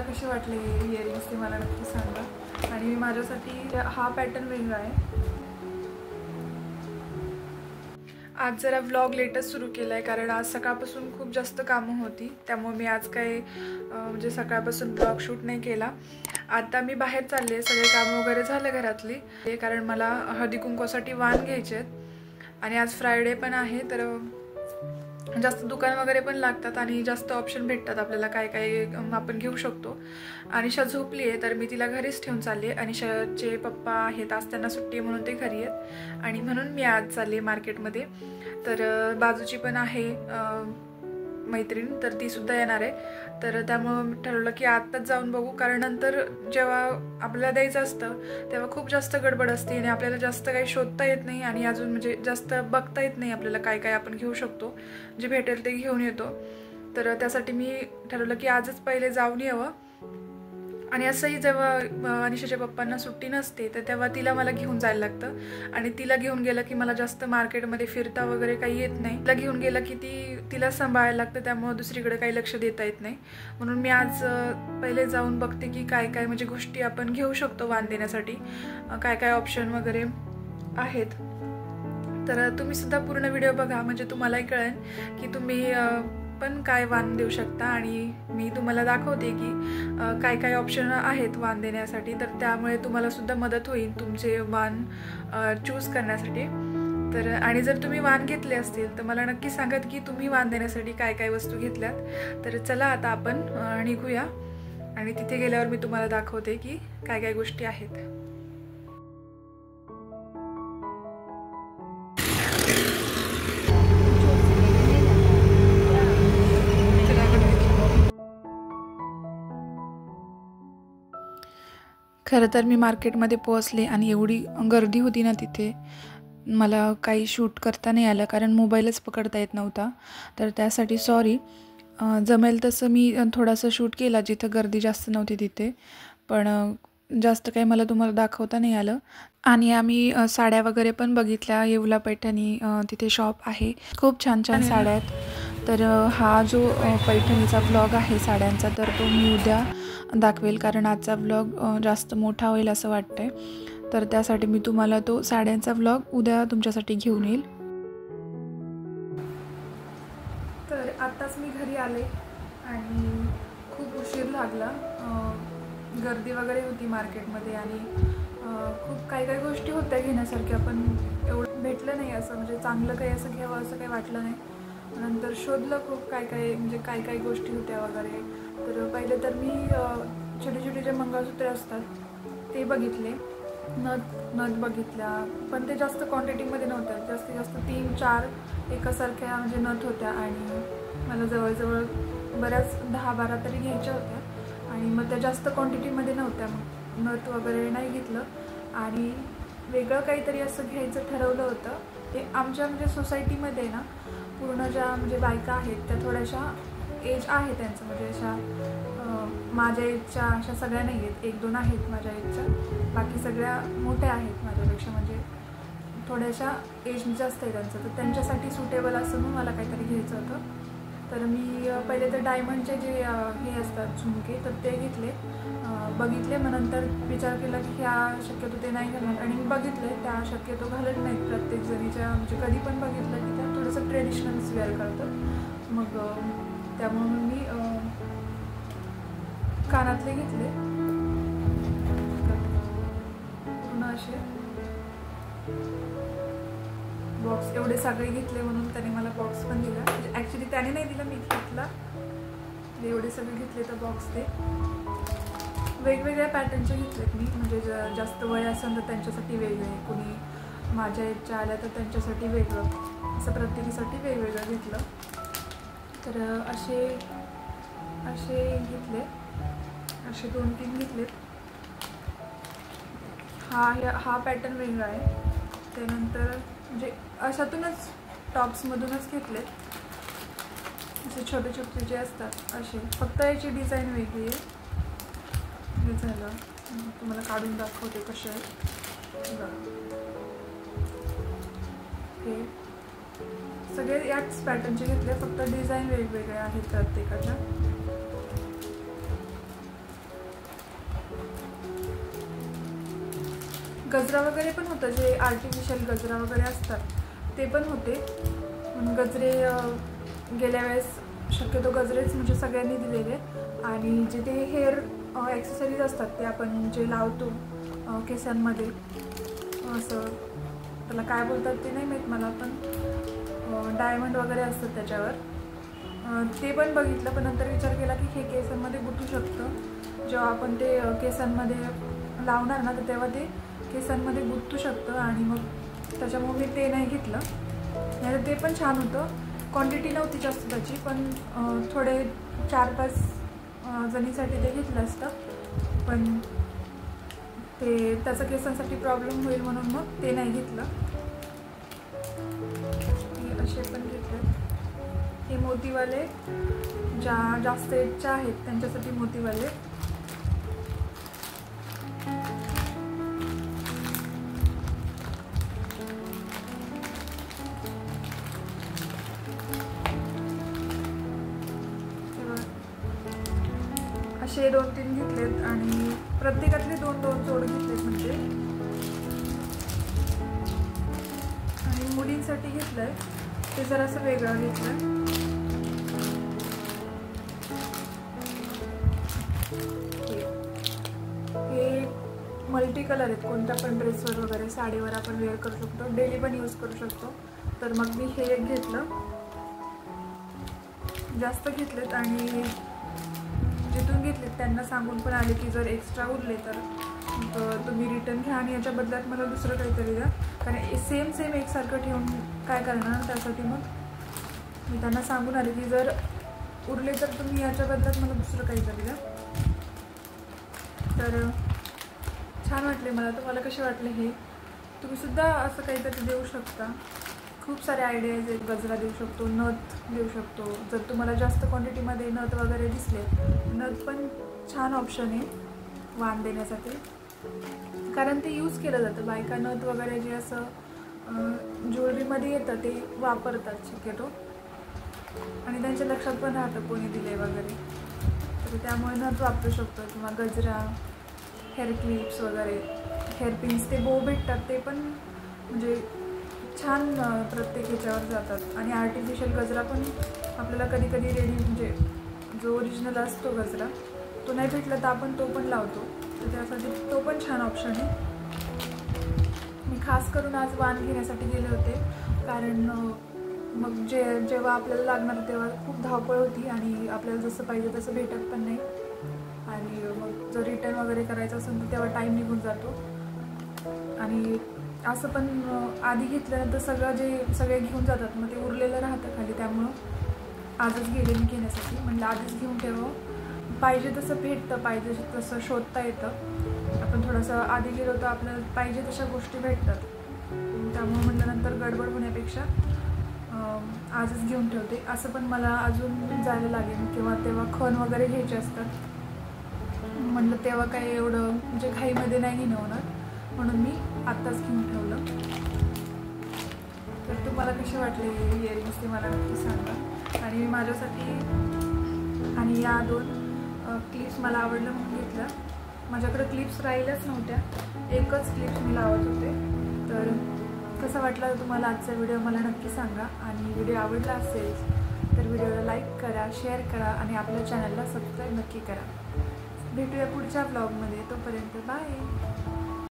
कसे वाटले इयरिंग्स ते मला नक्की सांगा। आणि माझ्यासाठी हा पॅटर्न वेगळा आहे। आज जरा व्लॉग लेटच सुरू केला आहे कारण आज सकाळपासून खूप जास्त कामं होती, त्यामुळे मी आज काही म्हणजे सकाळपासून व्लॉग शूट नाही केला। आता मी बाहेर चालले आहे, सगळे कामं वगैरे झाले घरातली, कारण मला हळदी कुंकवासाठी वाण घ्यायचे आहेत आणि आज फ्रायडे पण आहे, तर जास्त दुकान वगैरे पण लागतात आणि जास्त ऑप्शन भेटतात आपल्याला, काय काय आपण घेऊ शकतो। अनिशा झोपली आहे तर मी तिला घरीच ठेवून चालली आहे। अनिशाचे पप्पा आहेत, आज त्यांना सुट्टी म्हणून ते घरी आहेत आणि म्हणून मी आज चालली आहे मार्केटमध्ये। तर बाजूची पण आहे मैत्रीण, तर ती सुद्धा येणार आहे, तर त्यामुळे ठरवलं की आत्ताच जाऊन बघू, कारण नंतर जेव्हा आपल्याला द्यायचं असतं तेव्हा खूप जास्त गडबड असते आणि आपल्याला जास्त काही शोधता येत नाही आणि अजून म्हणजे जास्त बघता येत नाही आपल्याला काय काय आपण घेऊ शकतो, जे भेटेल ते घेऊन येतो। तर त्यासाठी मी ठरवलं की आजच पहिले जाऊन यावं। आणि असंही जेव्हा अनिशाच्या पप्पांना सुट्टी नसते तर तेव्हा तिला मला घेऊन जायला लागतं आणि तिला घेऊन गेलं की मला जास्त मार्केटमध्ये फिरता वगैरे काही येत नाही। तिला घेऊन गेलं की तिला सांभाळायला लागतं, त्यामुळे दुसरीकडे काही लक्ष देता येत नाही। म्हणून मी आज पहिले जाऊन बघते की काय काय म्हणजे गोष्टी आपण घेऊ शकतो वाण देण्यासाठी, काय काय ऑप्शन वगैरे आहेत। तर तुम्ही सुद्धा पूर्ण व्हिडिओ बघा, म्हणजे तुम्हालाही कळेल की तुम्ही पण काय वाण देऊ शकता आणि मी तुम्हाला दाखवते की काय काय ऑप्शन आहेत वाण देण्यासाठी, तर त्यामुळे तुम्हाला सुद्धा मदत होईल तुमचे वाण चूज करण्यासाठी। तर आणि जर तुम्ही वाण घेतले असतील तर मला नक्की सांगत की तुम्ही वाण देण्यासाठी काय काय वस्तू घेतल्यात। तर चला आता आपण निघूया आणि तिथे गेल्यावर मी तुम्हाला दाखवते की काय काय गोष्टी आहेत। खरं तर मी मार्केटमध्ये पोहोचले आणि एवढी गर्दी होती ना तिथे, मला काही शूट करता नाही आलं कारण मोबाईलच पकडता येत नव्हता, तर त्यासाठी सॉरी। जमेल तसं मी थोडासा शूट केला जिथं गर्दी जास्त नव्हती तिथे, पण जास्त काही मला तुम्हाला दाखवता नाही आलं। आणि आम्ही साड्या वगैरे पण बघितल्या, येवला पैठणी तिथे शॉप आहे, खूप छान छान साड्या आहेत। तर हा जो पैठणीचा ब्लॉग आहे साड्यांचा, तर तो मी उद्या दाखवेल कारण आजचा व्लॉग जास्त मोठा होईल असं वाटतंय, तर त्यासाठी मी तुम्हाला तो साड्यांचा व्लॉग उद्या तुमच्यासाठी घेऊन येईल। तर आत्ताच मी घरी आले आणि खूप उशीर लागला, गर्दी वगैरे होती मार्केटमध्ये आणि खूप काही काही गोष्टी होत्या घेण्यासारख्या, पण एवढं भेटलं नाही असं, म्हणजे चांगलं काही असं घ्यावं असं काही वाटलं नाही। नंतर शोधलं खूप काय काय, म्हणजे काय काय गोष्टी होत्या वगैरे। तर पहिले तर मी छोटे छोटे जे मंगळसूत्रे असतात ते बघितले, नथ बघितल्या, पण ते जास्त क्वांटिटीमध्ये नव्हत्या, जास्तीत जास्त 3-4 एकासारख्या म्हणजे नथ होत्या आणि मला जवळजवळ बऱ्याच 10-12 तरी घ्यायच्या होत्या आणि मग त्या जास्त क्वांटिटीमध्ये नव्हत्या, मग नथ वगैरे नाही घेतलं आणि वेगळं काहीतरी असं घ्यायचं ठरवलं होतं। ते आमच्या म्हणजे सोसायटीमध्ये ना पूर्ण ज्या म्हणजे बायका आहेत त्या थोड्याशा एज आहे त्यांचं, म्हणजे अशा माझ्या एजच्या अशा सगळ्या नाही आहेत, 1-2 आहेत माझ्या एजच्या, बाकी सगळ्या मोठ्या आहेत माझ्यापेक्षा, म्हणजे थोड्याशा एज जास्त आहे त्यांचं, तर त्यांच्यासाठी सुटेबल असं मग मला काहीतरी घ्यायचं होतं। तर मी पहिले तर डायमंडचे जे हे असतात झुमके, तर ते घेतले, बघितले, मग नंतर विचार केला की ह्या शक्यतो ते नाही घालणार आणि मी बघितले त्या शक्यतो घालत नाहीत प्रत्येक जणीच्या, म्हणजे कधी पण बघितलं की त्या थोडंसं ट्रेडिशनल्स वेअर करतात, मग त्यामुळे मी कानातले घेतले पूर्ण असे बॉक्स, एवढे सगळे घेतले म्हणून त्याने मला बॉक्स पण दिला, म्हणजे ॲक्च्युली त्याने नाही दिला, मी घेतला, एवढे सगळे घेतले तर बॉक्स ते वेगवेगळ्या पॅटर्नचे घेतलेत मी, म्हणजे जास्त वय असेल तर त्यांच्यासाठी वेगळे, कोणी माझ्या एजच्या आल्या तर त्यांच्यासाठी वेगळं, असं प्रत्येकीसाठी वेगवेगळं घेतलं। तर असे घेतले, असे 2-3 घेतलेत। हा पॅटर्न वेगळा आहे, त्यानंतर म्हणजे अशातूनच टॉप्समधूनच घेतलेत, असे छोटे छोटे जे असतात असे, फक्त याची डिझाईन वेगळी आहे। हे झालं, तुम्हाला काढून दाखवते कसे आहे, हे सगळे याच पॅटर्नचे घेतले, फक्त डिझाईन वेगवेगळे आहेत प्रत्येकाच्या। गजरा वगैरे पण होतं, जे आर्टिफिशियल गजरा वगैरे असतात ते पण होते. गजरे गेल्या वेळेस शक्यतो गजरेच म्हणजे सगळ्यांनी दिलेले. आणि जे ते हेअर ॲक्सेसरीज असतात ते आपण जे लावतो केसांमध्ये, असं त्याला काय बोलतात ते नाही माहीत मला, पण डायमंड वगैरे असतात त्याच्यावर, ते पण बघितलं. पण नंतर विचार केला की हे केसांमध्ये गुंतू शकतं. जेव्हा आपण ते केसांमध्ये लावणार ना, तर तेव्हा ते केसांमध्ये गुंतू शकतं आणि मग त्याच्यामुळे मी ते नाही घेतलं. नाही ते पण छान होतं. क्वांटिटी नव्हती जास्त त्याची, पण थोडे 4-5 जणीसाठी ते घेतलं असतं, पण ते त्याचा केसांसाठी प्रॉब्लेम होईल म्हणून मग ते नाही घेतलं. असे पण घेतले. हे मोतीवाले, ज्या जास्त एजच्या आहेत त्यांच्यासाठी मोतीवाले. असे 2-3 घेतलेत आणि प्रत्येकातले 2-2 जोड घेतलेत म्हणजे. आणि मुलींसाठी घेतलंय ते जरासं वेगळं घेतलंय. हे मल्टी कलर आहेत, कोणत्या पण ड्रेसवर वगैरे साडीवर आपण वेअर करू शकतो, डेली पण यूज करू शकतो. तर मग मी हे एक घेतलं. जास्त घेतलेत आणि जिथून घेतलेत त्यांना सांगून पण आले की जर एक्स्ट्रा उरले तर तुम्ही रिटर्न घ्या आणि याच्या बदल्यात मला दुसरं काहीतरी द्या, कारण सेम एकसारखं ठेवून काय करणार. त्यासाठी मग मी त्यांना सांगून आले की जर उरले तर तुम्ही याच्या बदल्यात मला दुसरं काहीतरी द्या. तर छान वाटले मला. तुम्हाला कसे वाटले हे? तुम्हीसुद्धा असं काहीतरी देऊ शकता. खूप सारे आयडियाज आहेत. गजरा देऊ शकतो, नथ देऊ शकतो. जर तुम्हाला जास्त क्वांटिटीमध्ये नथ वगैरे दिसले, नथ पण छान ऑप्शन आहे वाण देण्यासाठी, कारण ते यूज केलं जातं. बायका नथ वगैरे जे असं ज्वेलरीमध्ये येतं ते वापरतात शक्यतो, आणि त्यांच्या लक्षात पण राहतं कोणी दिले वगैरे. तर त्यामुळे नथ वापरू शकतो, किंवा गजरा, हेअर क्लिप्स वगैरे, हेअर पिन्स, ते बो भेटतात ते पण म्हणजे छान प्रत्येक ह्याच्यावर जातात. आणि आर्टिफिशियल गजरा पण आपल्याला कधी कधी रेडी, म्हणजे जो ओरिजिनल असतो गजरा तो नाही भेटला तर आपण तो पण लावतो, तर त्यासाठी तो पण छान ऑप्शन आहे. मी खास करून आज वाण घेण्यासाठी गेले होते, कारण मग जेव्हा आपल्याला लागणार तेव्हा खूप धावपळ होती आणि आपल्याला जसं पाहिजे तसं भेटत पण नाही. आणि मग जर रिटर्न वगैरे करायचं असेल तर तेव्हा टाईम निघून जातो. आणि असं पण आधी घेतल्यानंतर सगळे घेऊन जातात, मग ते उरलेलं राहतं खाली. त्यामुळं आजच गेले मी घेण्यासाठी. म्हणलं आधीच घेऊन ठेवावं, पाहिजे तसं भेटतं, पाहिजे तसं शोधता येतं. आपण थोडंसं आधी गेलो तर आपल्याला पाहिजे तशा गोष्टी भेटतात. त्यामुळे म्हटलं नंतर गडबड होण्यापेक्षा आजच घेऊन ठेवते. असं पण मला अजून जायला लागेल किंवा तेव्हा खण वगैरे घ्यायचे असतात. म्हटलं तेव्हा काही एवढं म्हणजे घाईमध्ये नाही घेणं होणार, म्हणून मी आत्ताच घेऊन ठेवलं. तर तुम्हाला कसे वाटले इयरिंग्स ते मला नक्की सांगा. आणि माझ्यासाठी आणि या 2 क्लिप्स मला आवडलं म्हणून घेतल्या. माझ्याकडे क्लिप्स राहिल्याच नव्हत्या, एकच क्लिप्स मी लावत होते. तर कसा वाटला तुम्हाला आजचा व्हिडिओ मला नक्की सांगा. आणि व्हिडिओ आवडला असेल तर व्हिडिओला लाईक करा, शेअर करा आणि आपल्या चॅनलला सबस्क्राईब नक्की करा. भेटूया पुढच्या ब्लॉगमध्ये. तोपर्यंत बाय.